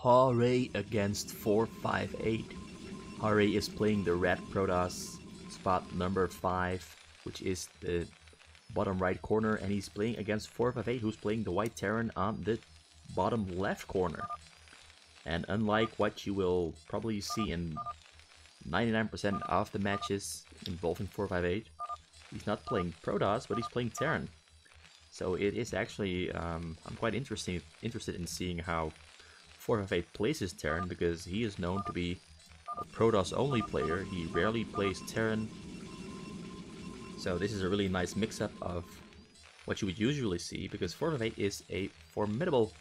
Hrae against 458. Hrae is playing the red protoss, spot number 5, which is the bottom right corner, and he's playing against 458, who's playing the white terran on the bottom left corner. And unlike what you will probably see in 99% of the matches involving 458, he's not playing protoss, but he's playing terran. So it is actually, I'm quite interested in seeing how 458 plays his terran, because he is known to be a protoss only player. He rarely plays terran. So this is a really nice mix-up of what you would usually see, because 458 is a formidable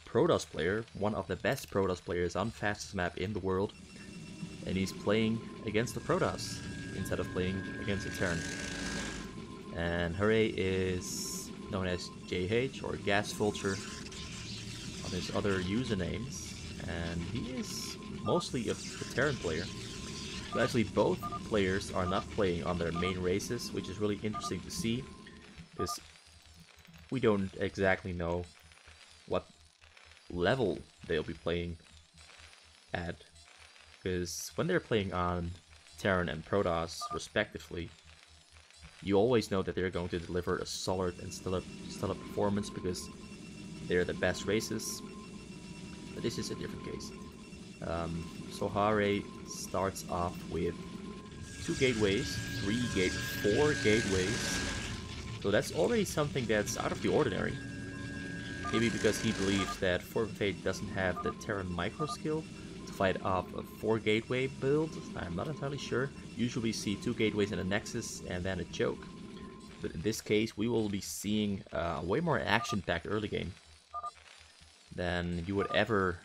protoss player, one of the best protoss players on fastest map in the world, and he's playing against the protoss instead of playing against the terran. And Hrae is known as JH or Gas Vulture on his other usernames, and he is mostly a terran player. So actually both players are not playing on their main races, which is really interesting to see, because we don't exactly know what level they'll be playing at, because when they're playing on terran and protoss respectively, you always know that they're going to deliver a solid and stellar performance because they're the best races. But this is a different case. So Hrae starts off with 2 gateways, 4 gateways. So that's already something that's out of the ordinary. Maybe because he believes that 458 doesn't have the Terran micro skill to fight off a 4 gateway build. I'm not entirely sure. Usually we see 2 gateways and a nexus and then a choke. But in this case we will be seeing way more action-packed early game than you would ever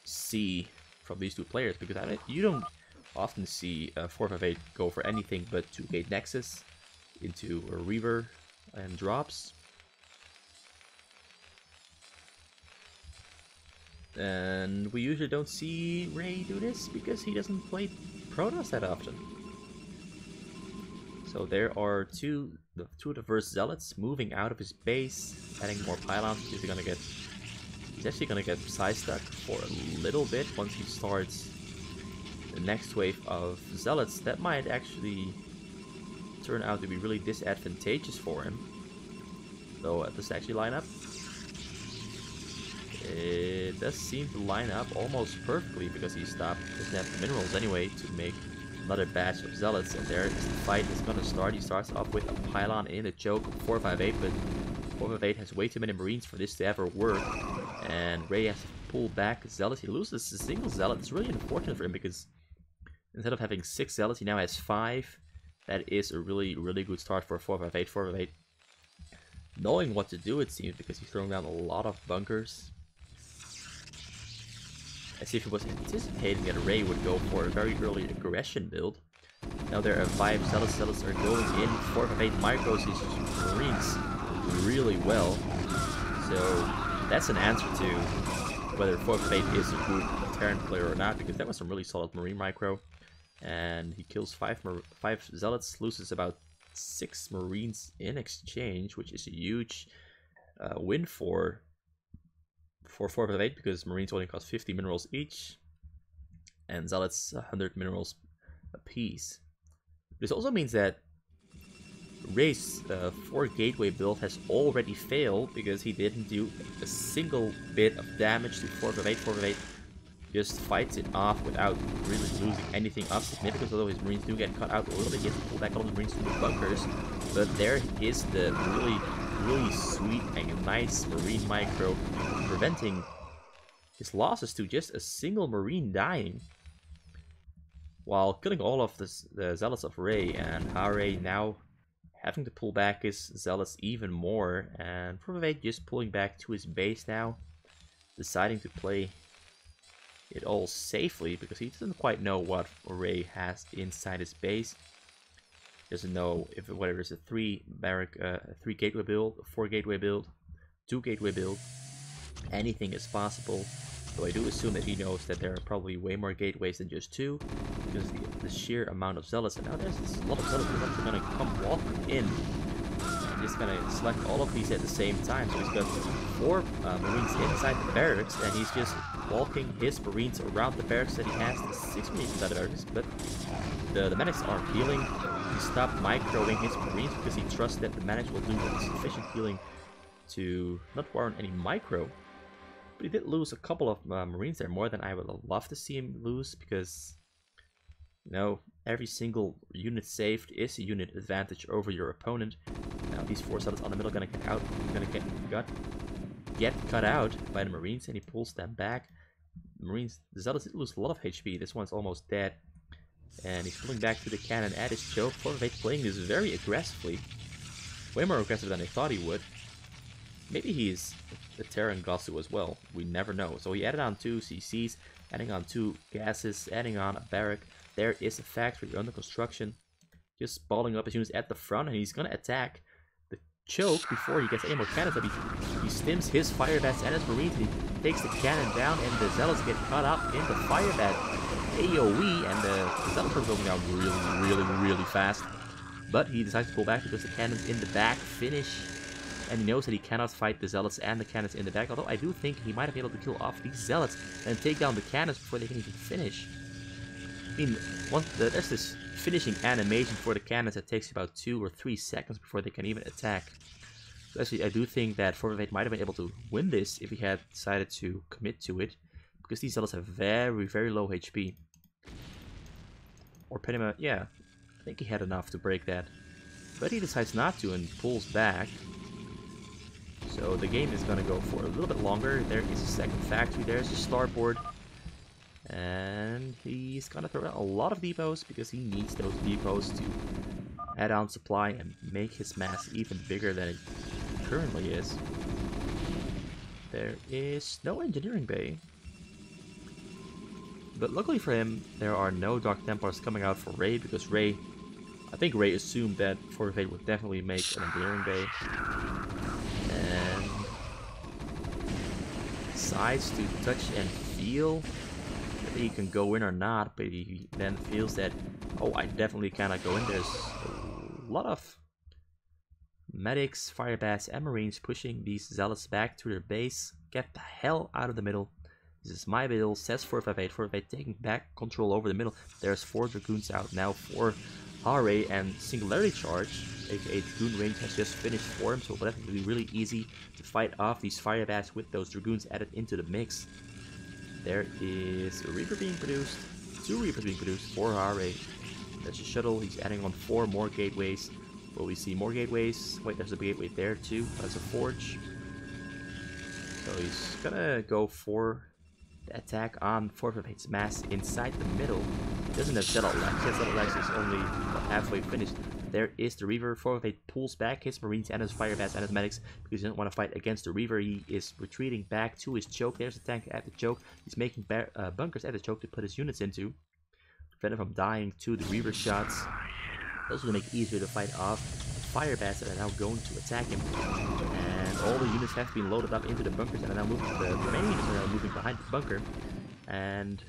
see from these 2 players, because you don't often see 458 go for anything but 2 gate nexus into a reaver and drops. And we usually don't see Hrae do this because he doesn't play protoss that often. So there are two of the first zealots moving out of his base, adding more pylons. He's actually gonna get side stuck for a little bit once he starts the next wave of zealots. That might actually turn out to be really disadvantageous for him. So does it actually line up? It does seem to line up almost perfectly, because he doesn't have the minerals anyway to make another batch of zealots, and there the fight is gonna start. He starts off with a pylon in a choke of 458, but 458 has way too many marines for this to ever work, and Hrae has to pull back zealots. He loses a single zealot. It's really unfortunate for him, because instead of having 6 zealots, he now has 5. That is a really good start for 458. 458 knowing what to do, it seems, because he's throwing down a lot of bunkers. As if he was anticipating that Hrae would go for a very early aggression build. Now there are 5 zealots. Zealots are going in. 458 micros his marines really well. So that's an answer to whether 458 is a good terran player or not, because that was some really solid marine micro. And he kills 5 zealots, loses about 6 marines in exchange, which is a huge win for 458, because marines only cost 50 minerals each, and zealots 100 minerals a piece. This also means that Hrae's 4 gateway build has already failed, because he didn't do a single bit of damage to 458. 458 just fights it off without really losing anything of significance, although his marines do get cut out a little bit. He has to pull back all the marines to the bunkers, but there is the really sweet and nice marine micro, preventing his losses to just a single marine dying, while killing all of the zealots of Hrae, and Hrae now having to pull back his zealots even more, and 458 just pulling back to his base now, deciding to play it all safely, because he doesn't quite know what Hrae has inside his base. Doesn't know whether it's a 3 gateway build, a 4 gateway build, 2 gateway build. Anything is possible. So I do assume that he knows that there are probably way more gateways than just 2, because the sheer amount of zealots. And now there's a lot of zealots that are going to come walking in. just gonna select all of these at the same time. So he's got 4 Marines inside the barracks, and he's just walking his Marines around the barracks that he has. The 6 Marines inside the barracks, but the medics are healing. He stopped microing his Marines because he trusts that the medics will do sufficient healing to not warrant any micro. But he did lose a couple of Marines there, more than I would love to see him lose, because you know, every single unit saved is a unit advantage over your opponent. Now these 4 zealots on the middle are gonna get cut out by the Marines, and he pulls them back. The zealots did lose a lot of HP. This one's almost dead, and he's pulling back to the cannon at his choke. FMP playing this very aggressively, way more aggressive than I thought he would. Maybe he's a Terran Gossu as well. We never know. So he added on 2 CCs, adding on 2 gases, adding on a barrack. There is a factory under construction, just balling up his units at the front, and he's gonna attack the choke before he gets any more cannons. He stims his fire bats and his Marines, and he takes the cannon down, and the zealots get caught up in the fire bat AoE, and the zealots are going down really fast. But he decides to pull back because the cannons in the back finish, and he knows that he cannot fight the zealots and the cannons in the back. Although I do think he might have been able to kill off these zealots and take down the cannons before they can even finish. I mean, there's this finishing animation for the cannons that takes about 2 or 3 seconds before they can even attack. So actually, I do think that FMP might have been able to win this if he had decided to commit to it, because these zealots have very low HP. Or pretty much, yeah, I think he had enough to break that. But he decides not to and pulls back. So the game is gonna go for a little bit longer. There is a second factory, there's a starboard. And he's gonna throw out a lot of depots because he needs those depots to add on supply and make his mass even bigger than it currently is. There is no engineering bay. But luckily for him, there are no Dark Templars coming out for Hrae, because Hrae, I think Hrae assumed that FMP would definitely make an engineering bay. And decides to touch and feel that he can go in or not, but he then feels that, oh, I definitely cannot go in. There's a lot of medics, fire bats, and Marines pushing these zealots back to their base. Get the hell out of the middle. This is my middle, says 458. 458 taking back control over the middle. There's 4 Dragoons out now for Hrae, and Singularity Charge, aka Dragoon range, has just finished for him, so it'll definitely be really easy to fight off these fire bats with those Dragoons added into the mix. There is a Reaper being produced, 2 Reapers being produced for Hrae. There's a shuttle, he's adding on 4 more gateways. Will we see more gateways? Wait, there's a gateway there too. That's a forge. So he's gonna go for the attack on FMP's mass inside the middle. He doesn't have Shuttle Lex. His Shuttle Lex is only halfway finished. There is the Reaver. FMP pulls back his Marines and his fire bats and his medics because he doesn't want to fight against the Reaver. He is retreating back to his choke. There's a tank at the choke. He's making bunkers at the choke to put his units into, prevent him from dying to the Reaver shots. Those will make it easier to fight off fire bats that are now going to attack him. And all the units have been loaded up into the bunkers and are now moving. The remaining units are now moving behind the bunker. And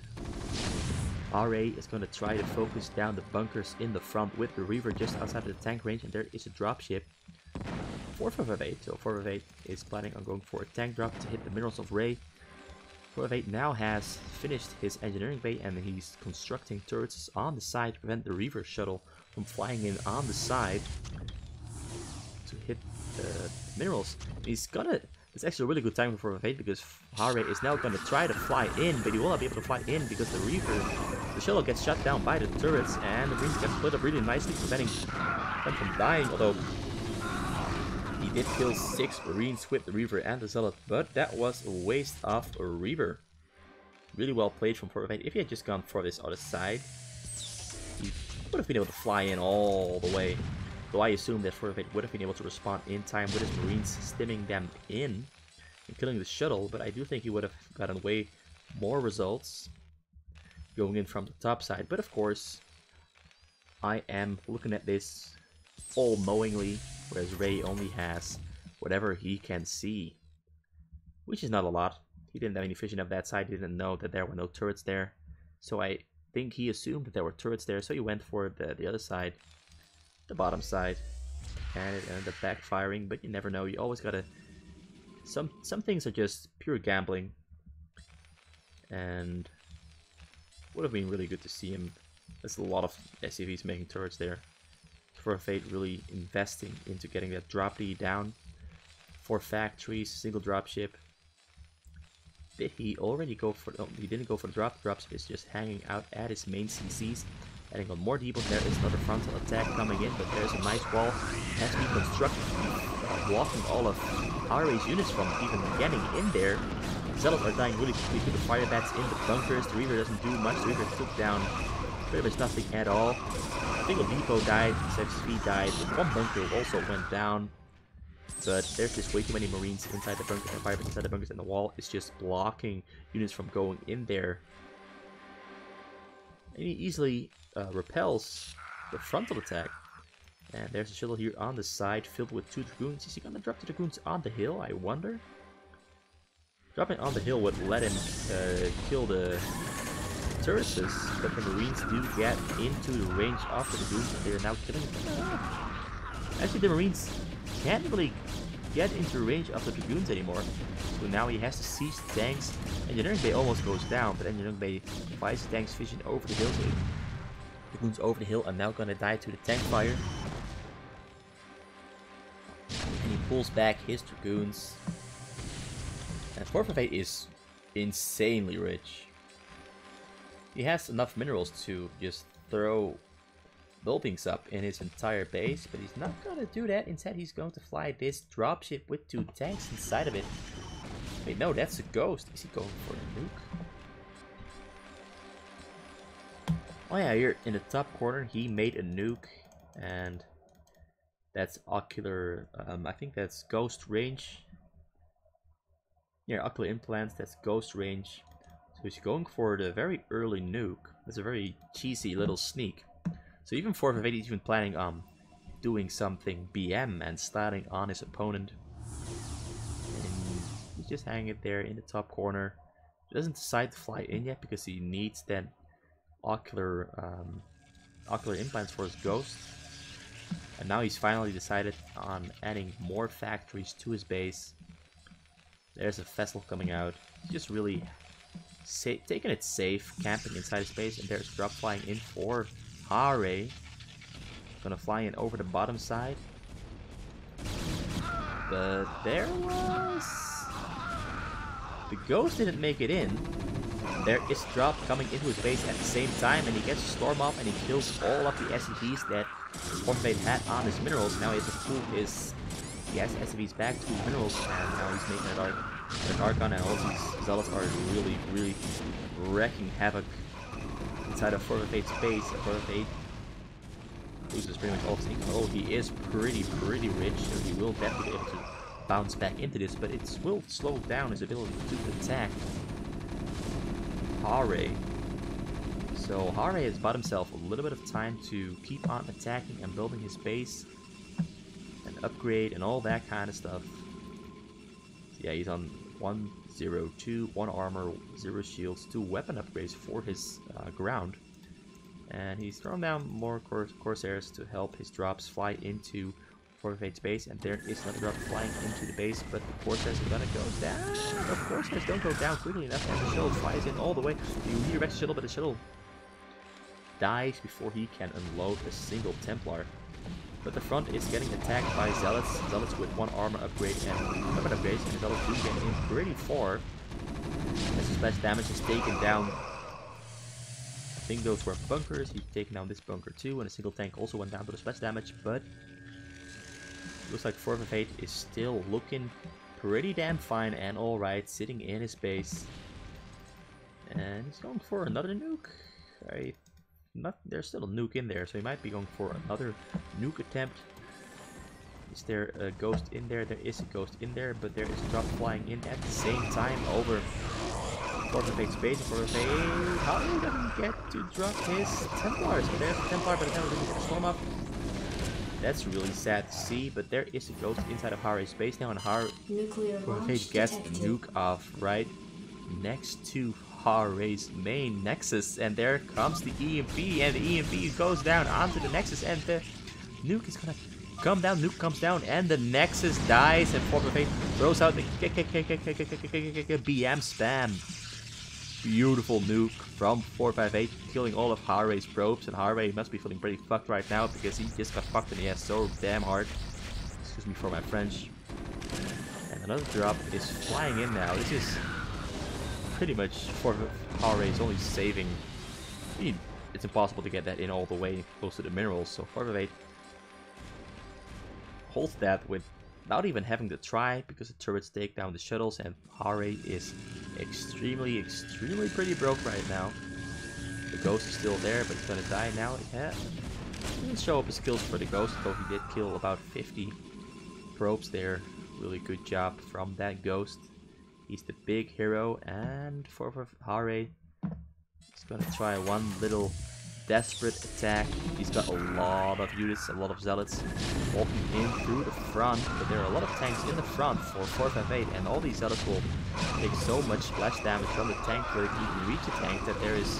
Hrae is going to try to focus down the bunkers in the front with the Reaver just outside of the tank range. And there is a dropship for FMP. So FMP is planning on going for a tank drop to hit the minerals of Hrae. FMP now has finished his engineering bay, and he's constructing turrets on the side to prevent the Reaver shuttle from flying in on the side to hit the minerals. He's gonna. It's actually a really good time for FMP because Hrae is now gonna try to fly in, but he will not be able to fly in because the Reaver, the shuttle gets shut down by the turrets, and the Marines get split up really nicely, preventing them from dying. Although he did kill 6 Marines with the Reaver and the Zealot, but that was a waste of a Reaver. Really well played from FMP. If he had just gone for this other side, he would have been able to fly in all the way. Though I assume that FMP would have been able to respond in time with his Marines stimming them in and killing the shuttle, but I do think he would have gotten way more results going in from the top side. But of course, I am looking at this all-knowingly, whereas Hrae only has whatever he can see, which is not a lot. He didn't have any vision of that side, he didn't know that there were no turrets there. So I think he assumed that there were turrets there, so he went for the other side, the bottom side. and it ended up backfiring, but you never know. You always gotta... Some things are just pure gambling. And would have been really good to see him. There's a lot of SCVs making turrets there. For FMP really investing into getting that drop D down. 4 factories, single dropship. Did he already go for... Oh, he didn't go for the drop. The dropship is just hanging out at his main CCs. Adding on more depot. There is another frontal attack coming in, but there's a nice wall. Has to be constructed, blocking all of Hrae's units from even getting in there. Zealots are dying really quickly to the fire bats in the bunkers. The Reaver doesn't do much. The Reaver took down pretty much nothing at all. A single depot died, 6 died, but 1 bunker also went down. But there's just way too many Marines inside the bunker, and fire bats inside the bunkers, and the wall is just blocking units from going in there. And he easily repels the frontal attack. And there's a shuttle here on the side filled with 2 Dragoons. Is he gonna drop the Dragoons on the hill, I wonder? Dropping on the hill would let him kill the turrets, but the Marines do get into the range of the Dragoons, and they are now killing them. Actually, the Marines can't really get into the range of the Dragoons anymore. So now he has to siege the tanks. Engineering Bay almost goes down, but Engineering Bay fires the tanks vision over the hill. So Dragoons over the hill are now gonna die to the tank fire. And he pulls back his Dragoons. And 458 is insanely rich. He has enough minerals to just throw buildings up in his entire base, but he's not gonna do that. Instead, he's going to fly this dropship with 2 tanks inside of it. Wait, no, that's a ghost. Is he going for a nuke? Oh yeah, here in the top corner, he made a nuke, and that's ocular. I think that's ghost range. Yeah, ocular implants. That's ghost range. So he's going for the very early nuke. That's a very cheesy little sneak. So even 458 is even planning on doing something BM and starting on his opponent. And he's just hanging it there in the top corner. He doesn't decide to fly in yet because he needs that ocular implants for his ghost. And now he's finally decided on adding more factories to his base. There's a vessel coming out. He's just really taking it safe, camping inside his base, and there's a drop flying in for Hrae. Gonna fly in over the bottom side. But there was... The ghost didn't make it in. There is a drop coming into his base at the same time, and he gets a storm off and he kills all of the SCVs that FMP had on his minerals. Now he has to pull his... He has SCVs back to minerals, and now he's making an Archon, and all these Zealots are really wrecking havoc inside of 458's base. 458 loses pretty much all his income. Oh, he is pretty rich, so he will definitely be able to bounce back into this, but it will slow down his ability to attack Hrae. So Hrae has bought himself a little bit of time to keep on attacking and building his base and upgrade and all that kind of stuff. So yeah, he's on 102, 1 armor, 0 shields, 2 weapon upgrades for his ground. And he's thrown down more Corsairs to help his drops fly into 458's base. And there is another drop flying into the base, but the Corsairs are gonna go down. The Corsairs don't go down quickly enough, and the shuttle flies in all the way. You redirects the shuttle, but the shuttle dies before he can unload a single Templar. But the front is getting attacked by Zealots. Zealots with 1 armor upgrade and weapon upgrades, and Zealots do get in pretty far. As the splash damage is taken down. I think those were bunkers. He's taken down this bunker too, and a single tank also went down to the splash damage, but looks like 458 is still looking pretty damn fine and alright, sitting in his base. And he's going for another nuke. There's still a nuke in there, so he might be going for another nuke attempt. Is there a ghost in there? There is a ghost in there, but there is a drop flying in at the same time over 458's base. 458, how are we gonna get to drop his Templars? So there's a Templar, but the Templar didn't get a storm up. That's really sad to see, but there is a ghost inside of Hrae's base now, and 458 gets the nuke off right next to Hrae's main nexus, and there comes the EMP, and the EMP goes down onto the nexus, and the nuke is gonna Come down, nuke comes down, and the Nexus dies, and 458 throws out the BM spam. Beautiful nuke from 458, killing all of Hrae's probes, and Hrae must be feeling pretty fucked right now because he just got fucked in the ass so damn hard. Excuse me for my French. And another drop is flying in now. This is pretty much for Hrae is only saving. I mean, it's impossible to get that in all the way close to the minerals, so 458 holds that without even having to try because the turrets take down the shuttles, and Hrae is extremely pretty broke right now. The ghost is still there, but he's gonna die now. Yeah, he didn't show up his kills for the ghost, though he did kill about 50 probes there. Really good job from that ghost. He's the big hero, and for Hrae, he's gonna try one little desperate attack. He's got a lot of units, a lot of zealots walking in through the front, but there are a lot of tanks in the front for 458, and all these zealots will take so much splash damage from the tank where they can even reach the tank that there is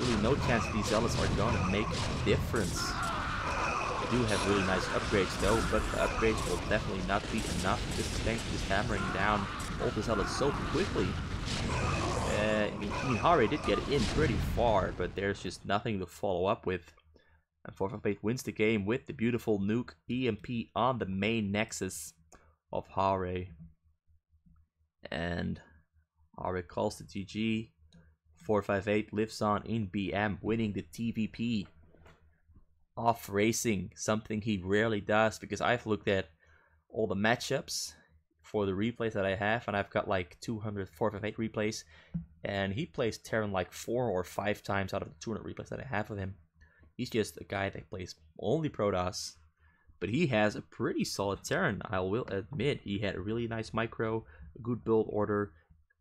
really no chance that these zealots are going to make a difference. They do have really nice upgrades though, but the upgrades will definitely not be enough because the tank is hammering down all the zealots so quickly. I mean, Hrae did get in pretty far, but there's just nothing to follow up with. And 458 wins the game with the beautiful nuke EMP on the main nexus of Hrae. And Hrae calls the GG. 458 lives on in BM, winning the TVP. Off racing, something he rarely does, because I've looked at all the matchups for the replays that I have, and I've got like 200 458 replays, and he plays Terran like 4 or 5 times out of the 200 replays that I have of him. He's just a guy that plays only protoss, but he has a pretty solid Terran, I will admit. He had a really nice micro, a good build order,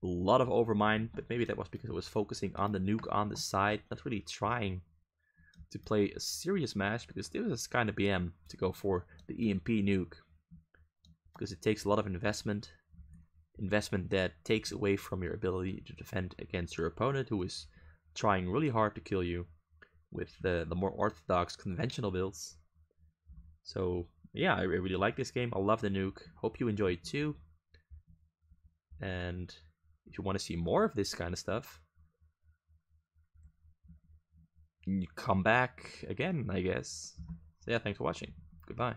a lot of overmind, but maybe that was because it was focusing on the nuke on the side, not really trying to play a serious match, because this is kind of BM to go for the EMP nuke. Because it takes a lot of investment that takes away from your ability to defend against your opponent, who is trying really hard to kill you with the more orthodox conventional builds. So yeah, I really like this game. I love the nuke. Hope you enjoy it too. And if you want to see more of this kind of stuff, you come back again, I guess. So yeah, thanks for watching. Goodbye.